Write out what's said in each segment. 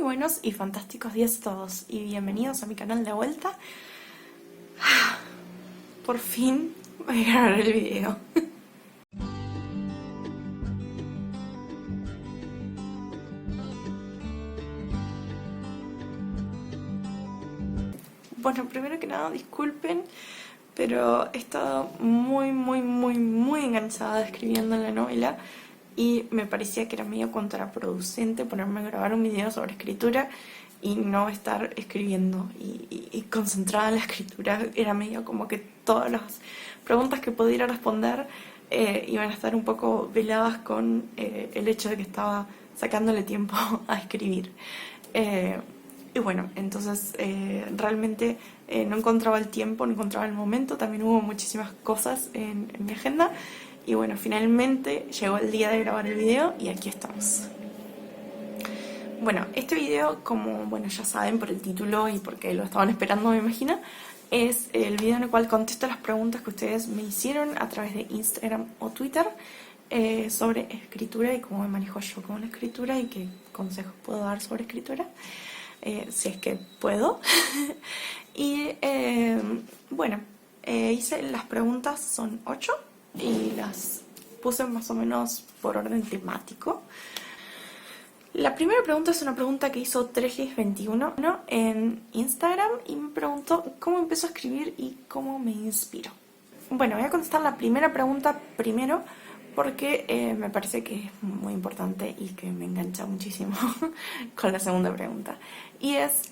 buenos y fantásticos días a todos y bienvenidos a mi canal de vuelta. Por fin voy a grabar el video. Bueno, primero que nada, disculpen, pero he estado muy enganchada escribiendo la novela y me parecía que era medio contraproducente ponerme a grabar un video sobre escritura y no estar escribiendo y concentrada en la escritura. Era medio como que todas las preguntas que pudiera responder iban a estar un poco veladas con el hecho de que estaba sacándole tiempo a escribir. Y bueno, entonces realmente no encontraba el tiempo, no encontraba el momento. También hubo muchísimas cosas en mi agenda. Y bueno, finalmente llegó el día de grabar el video y aquí estamos. Bueno, este video, como bueno ya saben por el título y porque lo estaban esperando, me imagino, es el video en el cual contesto las preguntas que ustedes me hicieron a través de Instagram o Twitter sobre escritura y cómo me manejo yo con la escritura y qué consejos puedo dar sobre escritura. Si es que puedo. Y bueno, hice las preguntas, son 8 y las puse más o menos por orden temático. La primera pregunta es una pregunta que hizo Treslis21 en Instagram y me preguntó cómo empezó a escribir y cómo me inspiro. Bueno, voy a contestar la primera pregunta primero porque me parece que es muy importante y que me engancha muchísimo con la segunda pregunta. Y es,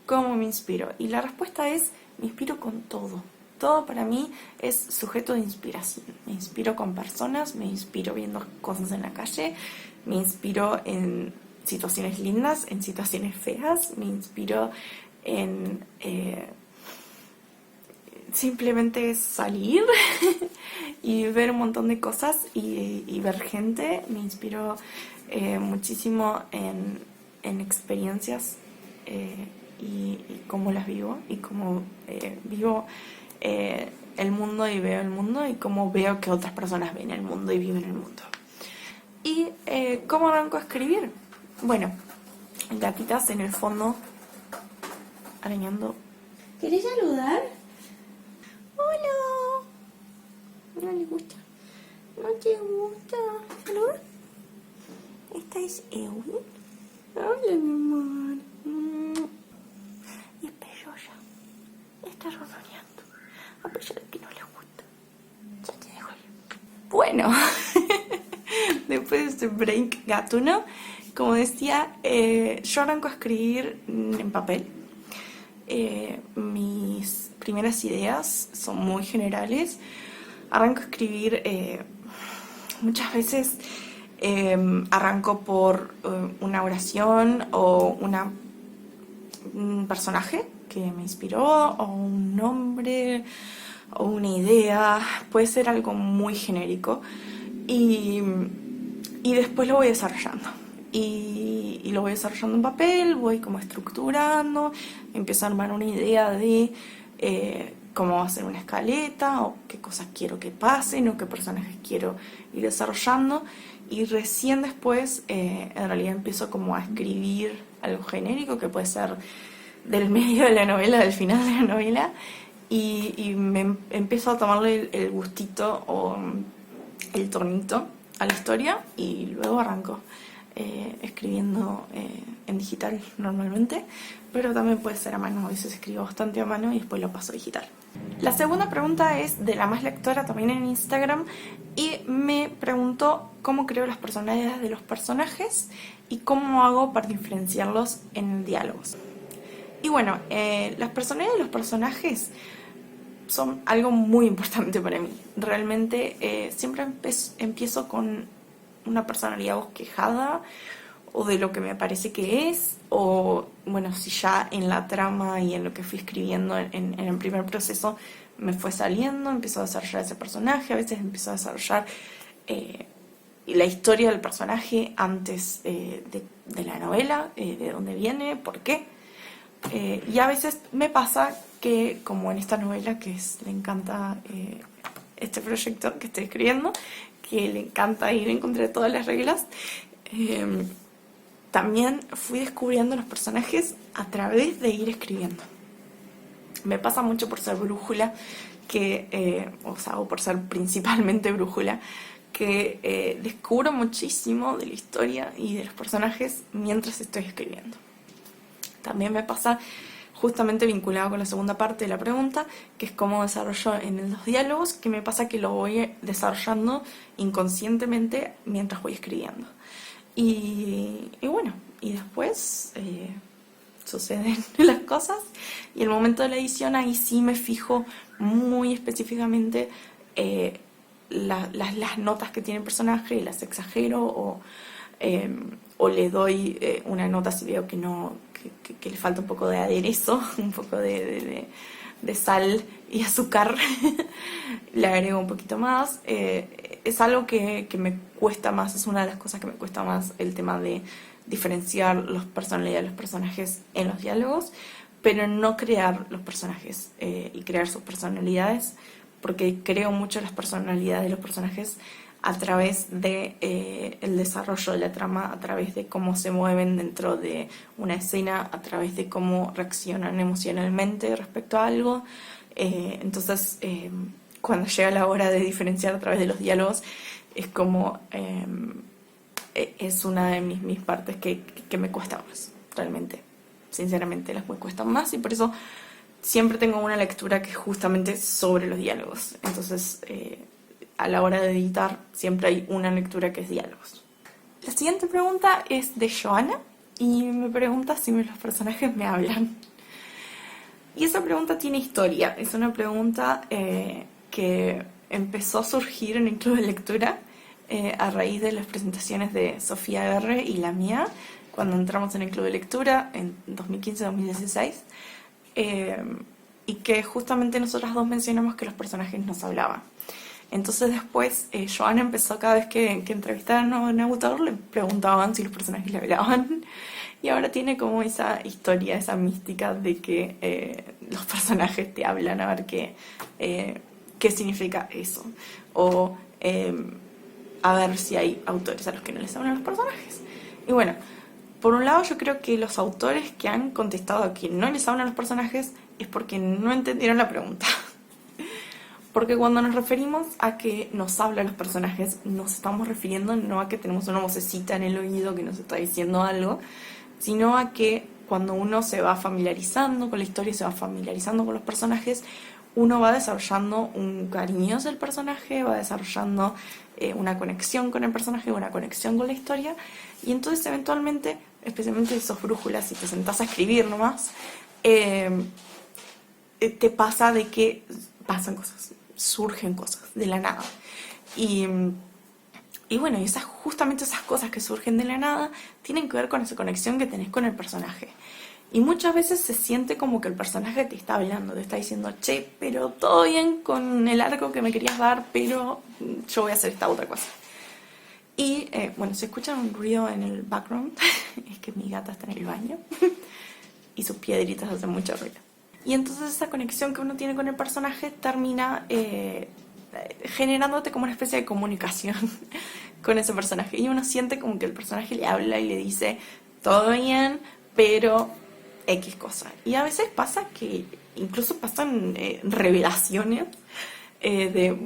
¿cómo me inspiro? Y la respuesta es, me inspiro con todo. Todo para mí es sujeto de inspiración. Me inspiro con personas, me inspiro viendo cosas en la calle, me inspiro en situaciones lindas, en situaciones feas, me inspiro en simplemente salir y ver un montón de cosas y ver gente. Me inspiro muchísimo en experiencias y cómo las vivo y cómo vivo el mundo y veo el mundo y cómo veo que otras personas ven el mundo y viven el mundo. ¿Y cómo arranco a escribir? Bueno, gatitas en el fondo arañando. ¿Querés saludar? Hola. No le gusta. No te gusta. ¿Salud? Esta es Ewi. Hola, mi amor. Y es peyoya. Está ronroneando. A pesar de que no le gusta. Ya te dejo ahí. Bueno. Después de este break gatuno, como decía, yo arranco a escribir en papel. Mis primeras ideas son muy generales. Arranco a escribir muchas veces arranco por una oración o un personaje que me inspiró, o un nombre o una idea. Puede ser algo muy genérico y después lo voy desarrollando y lo voy desarrollando en papel, voy como estructurando, empiezo a armar una idea de cómo va a ser una escaleta o qué cosas quiero que pasen o qué personajes quiero ir desarrollando, y recién después en realidad empiezo como a escribir algo genérico que puede ser del medio de la novela, del final de la novela, y me empiezo a tomarle el gustito o el tonito a la historia y luego arranco escribiendo en digital normalmente, pero también puede ser a mano. A veces escribo bastante a mano y después lo paso a digital. La segunda pregunta es de la más lectora también en Instagram y me preguntó cómo creo las personalidades de los personajes y cómo hago para diferenciarlos en diálogos. Y bueno, las personalidades de los personajes son algo muy importante para mí. Realmente siempre empiezo con una personalidad bosquejada o de lo que me parece que es, o bueno, si ya en la trama y en lo que fui escribiendo en el primer proceso me fue saliendo, empiezo a desarrollar ese personaje. A veces empiezo a desarrollar la historia del personaje antes de la novela, de dónde viene, por qué. Y a veces me pasa que, como en esta novela que le encanta este proyecto que estoy escribiendo, que le encanta ir en contra de todas las reglas, también fui descubriendo los personajes a través de ir escribiendo. Me pasa mucho por ser brújula, o por ser principalmente brújula, que descubro muchísimo de la historia y de los personajes mientras estoy escribiendo. También me pasa, justamente vinculado con la segunda parte de la pregunta, que es cómo desarrollo en los diálogos, que me pasa que lo voy desarrollando inconscientemente mientras voy escribiendo. Y bueno, y después suceden las cosas, y el momento de la edición ahí sí me fijo muy específicamente las notas que tiene el personaje y las exagero, o le doy una nota si veo que no que le falta un poco de aderezo, un poco de sal y azúcar. Le agrego un poquito más. Es algo que me cuesta más, es una de las cosas que me cuesta más, el tema de diferenciar las personalidades de los personajes en los diálogos, pero no crear los personajes y crear sus personalidades, porque creo mucho las personalidades de los personajes a través de el desarrollo de la trama, a través de cómo se mueven dentro de una escena, a través de cómo reaccionan emocionalmente respecto a algo. Entonces, cuando llega la hora de diferenciar a través de los diálogos, es como es una de mis partes que me cuesta más, realmente. Sinceramente, las me cuestan más, y por eso siempre tengo una lectura que es justamente sobre los diálogos. Entonces, a la hora de editar, siempre hay una lectura que es diálogos. La siguiente pregunta es de Joana, y me pregunta si los personajes me hablan. Y esa pregunta tiene historia. Es una pregunta que empezó a surgir en el club de lectura a raíz de las presentaciones de Sofía R. y la mía, cuando entramos en el club de lectura en 2015-2016. Y que justamente nosotras dos mencionamos que los personajes nos hablaban. Entonces después Joana empezó, cada vez que entrevistaban a un autor, le preguntaban si los personajes le hablaban, y ahora tiene como esa historia, esa mística de que los personajes te hablan, a ver qué significa eso, o a ver si hay autores a los que no les hablan los personajes. Y bueno, por un lado yo creo que los autores que han contestado que no les hablan los personajes es porque no entendieron la pregunta. Porque cuando nos referimos a que nos hablan los personajes, nos estamos refiriendo no a que tenemos una vocecita en el oído que nos está diciendo algo, sino a que cuando uno se va familiarizando con la historia, se va familiarizando con los personajes, uno va desarrollando un cariño hacia el personaje, va desarrollando una conexión con el personaje, una conexión con la historia, y entonces eventualmente, especialmente si sos brújula, si te sentás a escribir nomás, te pasa de que pasan cosas, surgen cosas de la nada. Y bueno, y justamente esas cosas que surgen de la nada tienen que ver con esa conexión que tenés con el personaje. Y muchas veces se siente como que el personaje te está hablando, te está diciendo, che, pero todo bien con el arco que me querías dar, pero yo voy a hacer esta otra cosa. Y bueno, si escuchan un ruido en el background, es que mi gata está en el baño y sus piedritas hacen mucho ruido. Y entonces esa conexión que uno tiene con el personaje termina generándote como una especie de comunicación con ese personaje. Y uno siente como que el personaje le habla y le dice, todo bien, pero X cosa. Y a veces pasa que incluso pasan revelaciones de,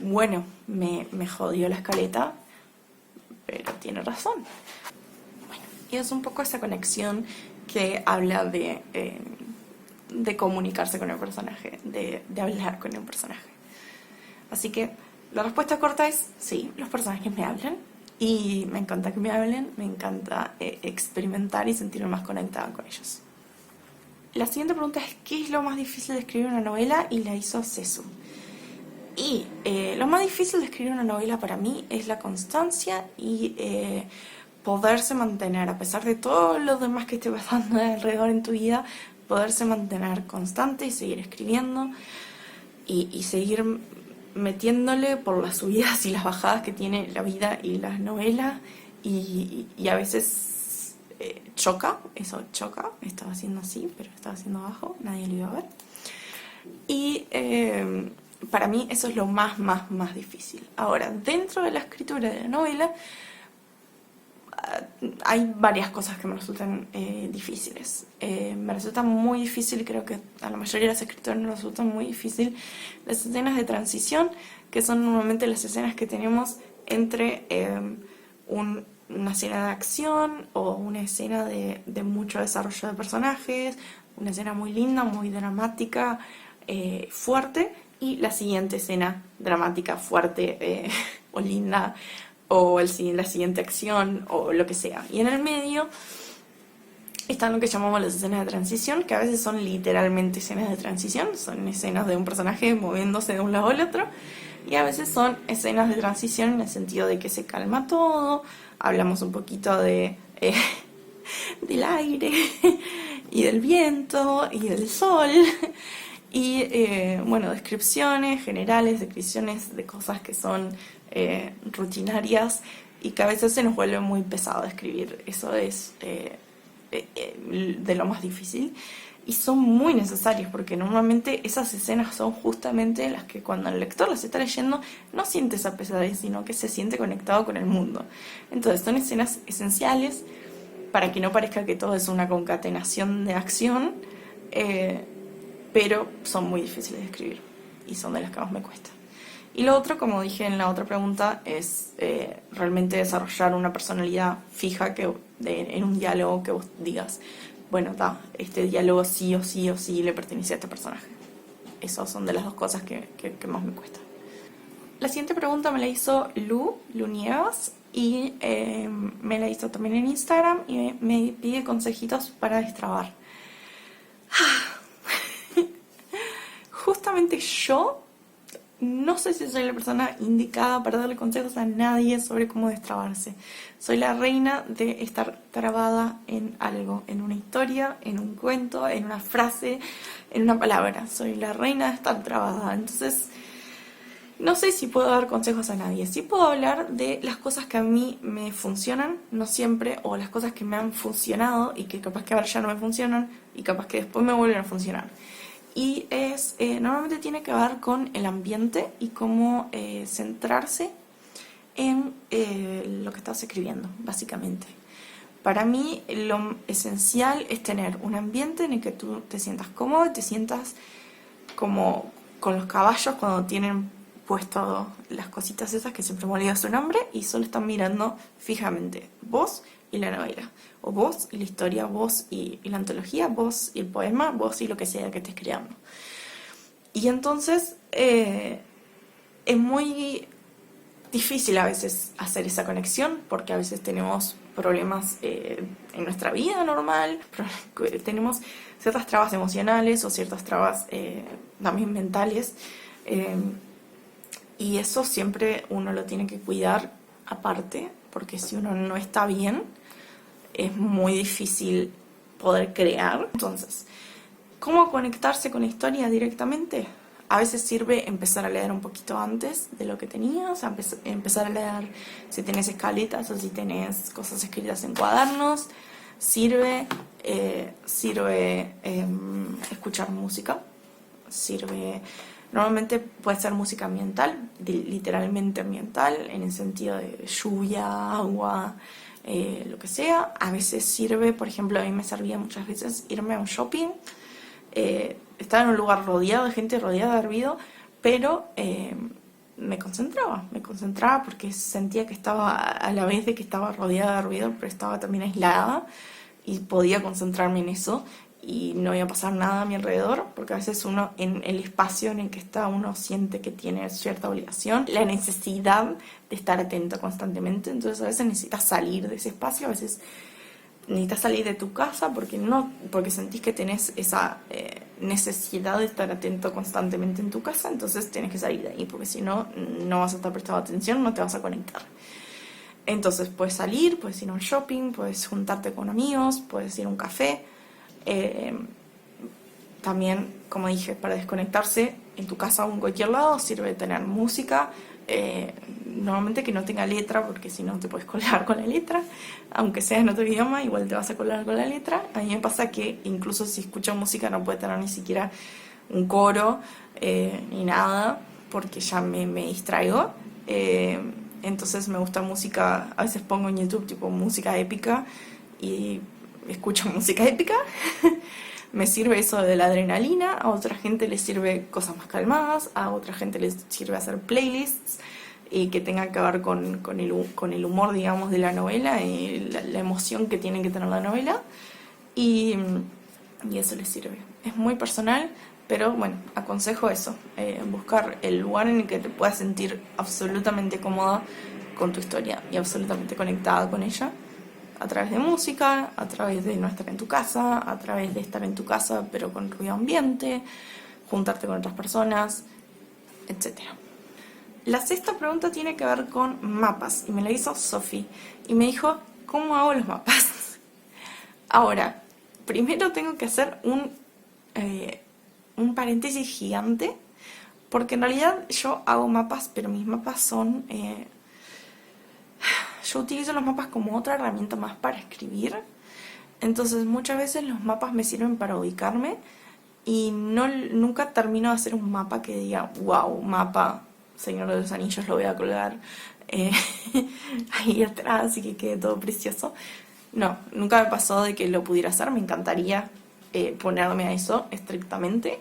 bueno, me jodió la escaleta, pero tiene razón. Bueno, y es un poco esa conexión que habla de comunicarse con el personaje, de hablar con el personaje. Así que la respuesta corta es sí, los personajes me hablan, y me encanta que me hablen, me encanta experimentar y sentirme más conectada con ellos. La siguiente pregunta es ¿qué es lo más difícil de escribir una novela? Y la hizo Cesu. Y lo más difícil de escribir una novela para mí es la constancia y poderse mantener, a pesar de todo lo demás que esté pasando alrededor en tu vida, poderse mantener constante y seguir escribiendo y seguir metiéndole por las subidas y las bajadas que tiene la vida y las novelas, y a veces choca, estaba haciendo así, pero estaba haciendo abajo, nadie lo iba a ver. Y para mí eso es lo más difícil. Ahora, dentro de la escritura de la novela, hay varias cosas que me resultan difíciles. Me resulta muy difícil, creo que a la mayoría de los escritores nos resulta muy difícil, las escenas de transición, que son normalmente las escenas que tenemos entre una escena de acción o una escena de mucho desarrollo de personajes, una escena muy linda, muy dramática, fuerte, y la siguiente escena dramática, fuerte o linda, o la siguiente acción, o lo que sea. Y en el medio están lo que llamamos las escenas de transición, que a veces son literalmente escenas de transición, son escenas de un personaje moviéndose de un lado al otro, y a veces son escenas de transición en el sentido de que se calma todo, hablamos un poquito del aire y del viento y del sol y bueno, descripciones generales, descripciones de cosas que son rutinarias y que a veces se nos vuelve muy pesado escribir. Eso es de lo más difícil y son muy necesarios porque normalmente esas escenas son justamente las que cuando el lector las está leyendo no siente esa pesadez, sino que se siente conectado con el mundo. Entonces son escenas esenciales para que no parezca que todo es una concatenación de acción, pero son muy difíciles de escribir y son de las que más me cuesta. Y lo otro, como dije en la otra pregunta, es realmente desarrollar una personalidad fija en un diálogo que vos digas, bueno, este diálogo sí o sí o sí le pertenece a este personaje. Esas son de las dos cosas que más me cuesta. La siguiente pregunta me la hizo Lu Niegas y me la hizo también en Instagram y me pide consejitos para destrabar. Justamente yo no sé si soy la persona indicada para darle consejos a nadie sobre cómo destrabarse. Soy la reina de estar trabada en algo, en una historia, en un cuento, en una frase, en una palabra. Soy la reina de estar trabada. Entonces, no sé si puedo dar consejos a nadie. Sí puedo hablar de las cosas que a mí me funcionan, no siempre, o las cosas que me han funcionado y que capaz que ahora ya no me funcionan y capaz que después me vuelven a funcionar. Y normalmente tiene que ver con el ambiente y cómo centrarse en lo que estás escribiendo, básicamente. Para mí lo esencial es tener un ambiente en el que tú te sientas cómodo, te sientas como con los caballos cuando tienen puesto las cositas esas que siempre me olvido su nombre y solo están mirando fijamente vos y la novela, o vos y la historia, vos y la antología, vos y el poema, vos y lo que sea que estés creando. Y entonces es muy difícil a veces hacer esa conexión porque a veces tenemos problemas en nuestra vida normal, tenemos ciertas trabas emocionales o ciertas trabas también mentales, y eso siempre uno lo tiene que cuidar aparte, porque si uno no está bien es muy difícil poder crear. Entonces, ¿cómo conectarse con la historia directamente? A veces sirve empezar a leer un poquito antes de lo que tenías, o sea, empezar a leer si tenés escaletas o si tenés cosas escritas en cuadernos. Sirve escuchar música, normalmente puede ser música ambiental, literalmente ambiental, en el sentido de lluvia, agua, lo que sea. A veces sirve, por ejemplo, a mí me servía muchas veces irme a un shopping, estaba en un lugar rodeado de gente, rodeada de ruido, pero me concentraba porque sentía que estaba, a la vez de que estaba rodeada de ruido, pero estaba también aislada y podía concentrarme en eso y no iba a pasar nada a mi alrededor, porque a veces uno en el espacio en el que está uno siente que tiene cierta obligación, la necesidad de estar atento constantemente. Entonces a veces necesitas salir de ese espacio, a veces necesitas salir de tu casa porque sentís que tenés esa necesidad de estar atento constantemente en tu casa, entonces tienes que salir de ahí, porque si no, no vas a estar prestando atención, no te vas a conectar. Entonces puedes salir, puedes ir a un shopping, puedes juntarte con amigos, puedes ir a un café. También, como dije, para desconectarse en tu casa o en cualquier lado sirve tener música, normalmente que no tenga letra, porque si no te puedes colgar con la letra, aunque sea en otro idioma, igual te vas a colgar con la letra. A mí me pasa que incluso si escucho música no puede tener ni siquiera un coro ni nada, porque ya me distraigo. entonces me gusta música, a veces pongo en YouTube tipo música épica y escucho música épica. Me sirve eso de la adrenalina, a otra gente le sirve cosas más calmadas, a otra gente les sirve hacer playlists y que tengan que ver con el humor, digamos, de la novela y la emoción que tiene que tener la novela. Y, y eso les sirve. Es muy personal, pero bueno, aconsejo eso, buscar el lugar en el que te puedas sentir absolutamente cómoda con tu historia y absolutamente conectada con ella, a través de música, a través de no estar en tu casa, a través de estar en tu casa pero con ruido ambiente, juntarte con otras personas, etc. La sexta pregunta tiene que ver con mapas y me la hizo Sofi y me dijo, ¿cómo hago los mapas? Ahora, primero tengo que hacer un paréntesis gigante, porque en realidad yo hago mapas, pero mis mapas son... yo utilizo los mapas como otra herramienta más para escribir, entonces muchas veces los mapas me sirven para ubicarme y nunca termino de hacer un mapa que diga, wow, mapa Señor de los Anillos, lo voy a colgar ahí atrás y que quede todo precioso. No, nunca me pasó de que lo pudiera hacer, me encantaría ponerme a eso estrictamente.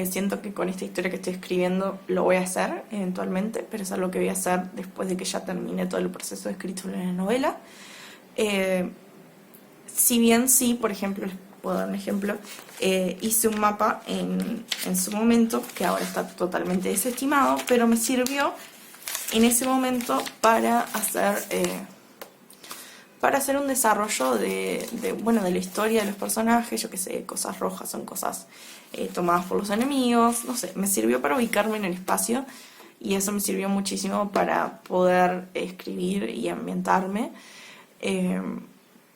Siento que con esta historia que estoy escribiendo lo voy a hacer eventualmente, pero es algo que voy a hacer después de que ya termine todo el proceso de escritura de la novela. Si bien sí, por ejemplo, les puedo dar un ejemplo, hice un mapa en su momento, que ahora está totalmente desestimado, pero me sirvió en ese momento para hacer un desarrollo de la historia de los personajes, yo qué sé, cosas rojas son cosas tomadas por los enemigos, no sé, me sirvió para ubicarme en el espacio y eso me sirvió muchísimo para poder escribir y ambientarme.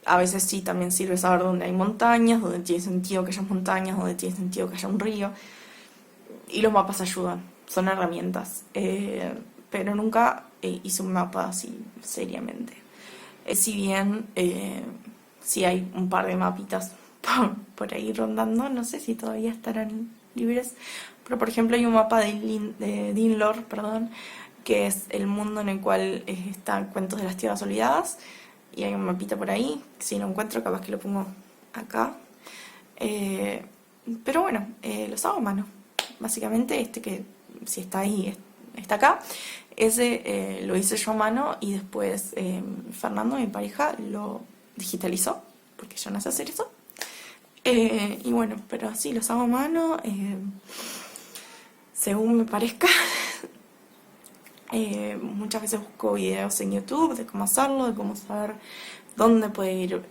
A veces sí también sirve saber dónde hay montañas, dónde tiene sentido que haya montañas, dónde tiene sentido que haya un río, y los mapas ayudan, son herramientas, pero nunca hice un mapa así seriamente. Si bien sí hay un par de mapitas por ahí rondando, no sé si todavía estarán libres, pero por ejemplo hay un mapa de Dinlor, perdón, que es el mundo en el cual están Cuentos de las Tierras Olvidadas, y hay un mapita por ahí, si lo encuentro capaz que lo pongo acá, pero bueno, los hago a mano, básicamente este que si está ahí, está acá. Ese lo hice yo a mano y después Fernando, mi pareja, lo digitalizó, porque yo no sé hacer eso. Y bueno, pero sí, los hago a mano, según me parezca. Muchas veces busco videos en YouTube de cómo hacerlo, de cómo saber dónde puede ir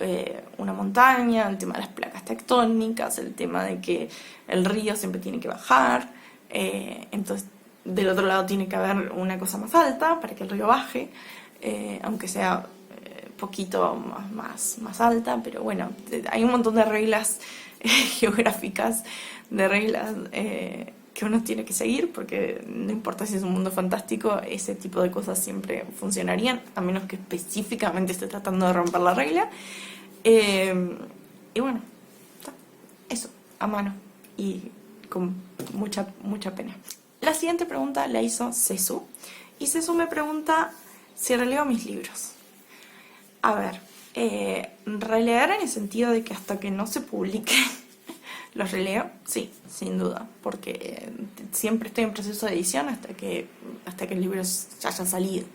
una montaña, el tema de las placas tectónicas, el tema de que el río siempre tiene que bajar, entonces del otro lado tiene que haber una cosa más alta para que el río baje, aunque sea poquito más alta, pero bueno, hay un montón de reglas geográficas, de reglas que uno tiene que seguir, porque no importa si es un mundo fantástico, ese tipo de cosas siempre funcionarían, a menos que específicamente esté tratando de romper la regla. Y bueno, eso, a mano y con mucha pena. La siguiente pregunta la hizo Cesu, y Cesu me pregunta si releo mis libros. A ver, releer en el sentido de que hasta que no se publique los releo, sí, sin duda, porque siempre estoy en proceso de edición hasta que el libro ya haya salido.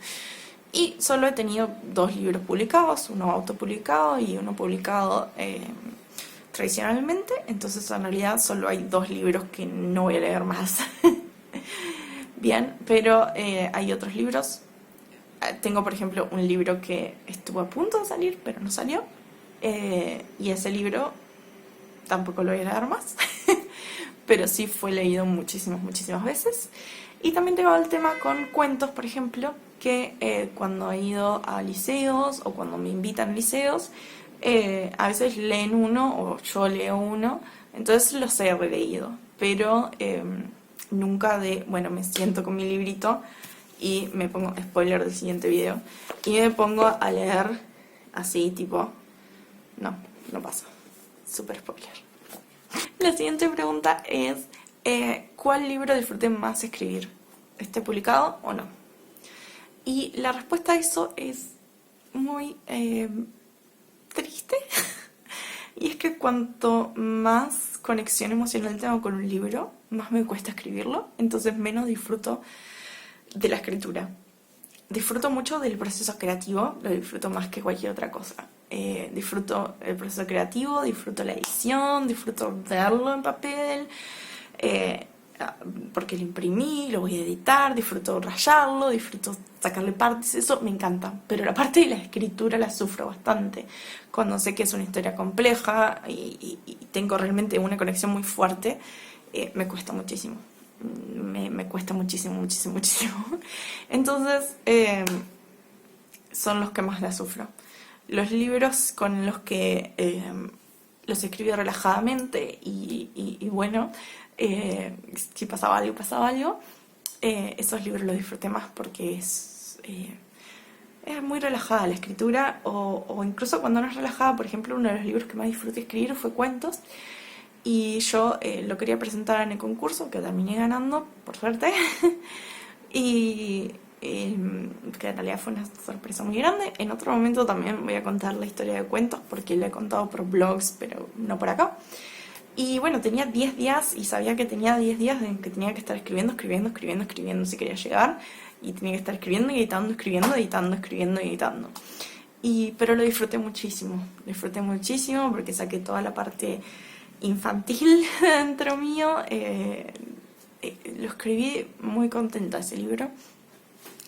Y solo he tenido 2 libros publicados, uno autopublicado y uno publicado tradicionalmente, entonces en realidad solo hay 2 libros que no voy a leer más. Bien, pero hay otros libros. Tengo, por ejemplo, un libro que estuvo a punto de salir, pero no salió. Y ese libro tampoco lo voy a leer más. Pero sí fue leído muchísimas veces. Y también tengo el tema con cuentos, por ejemplo, que cuando he ido a liceos o cuando me invitan a liceos, a veces leen uno o yo leo uno. Entonces los he releído. Pero nunca me siento con mi librito y me pongo, spoiler del siguiente video, y me pongo a leer así, tipo, no pasa, super spoiler. La siguiente pregunta es, ¿cuál libro disfruté más escribir? ¿Esté publicado o no? Y la respuesta a eso es muy triste. Y es que cuanto más conexión emocional tengo con un libro, más me cuesta escribirlo, entonces menos disfruto de la escritura. Disfruto mucho del proceso creativo, lo disfruto más que cualquier otra cosa. Disfruto el proceso creativo, disfruto la edición, disfruto verlo en papel, eh, porque lo imprimí, lo voy a editar, disfruto rayarlo, disfruto sacarle partes, eso me encanta. Pero la parte de la escritura la sufro bastante. Cuando sé que es una historia compleja y tengo realmente una conexión muy fuerte, me cuesta muchísimo. Me cuesta muchísimo, muchísimo, muchísimo. Entonces, son los que más la sufro. Los libros con los que los escribí relajadamente y bueno, si pasaba algo, pasaba algo. Esos libros los disfruté más porque es muy relajada la escritura, o incluso cuando no es relajada. Por ejemplo, uno de los libros que más disfruté escribir fue cuentos, y yo lo quería presentar en el concurso, que terminé ganando, por suerte. Y que en realidad fue una sorpresa muy grande. En otro momento también voy a contar la historia de cuentos, porque la he contado por blogs, pero no por acá. Y bueno, tenía 10 días y sabía que tenía 10 días en que tenía que estar escribiendo, escribiendo, escribiendo, escribiendo si quería llegar. Y tenía que estar escribiendo y editando, escribiendo, editando, escribiendo y editando. Pero lo disfruté muchísimo porque saqué toda la parte infantil dentro mío. Lo escribí muy contenta ese libro,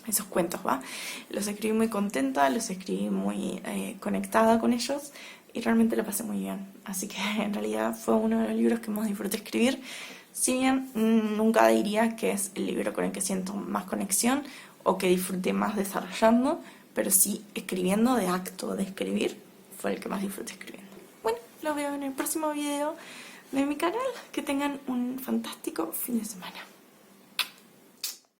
esos cuentos, ¿va? Los escribí muy contenta, los escribí muy conectada con ellos y realmente lo pasé muy bien. Así que en realidad fue uno de los libros que más disfruté escribir. Si bien nunca diría que es el libro con el que siento más conexión o que disfruté más desarrollando, pero sí escribiendo, de acto de escribir, fue el que más disfruté escribiendo. Bueno, los veo en el próximo video de mi canal. Que tengan un fantástico fin de semana.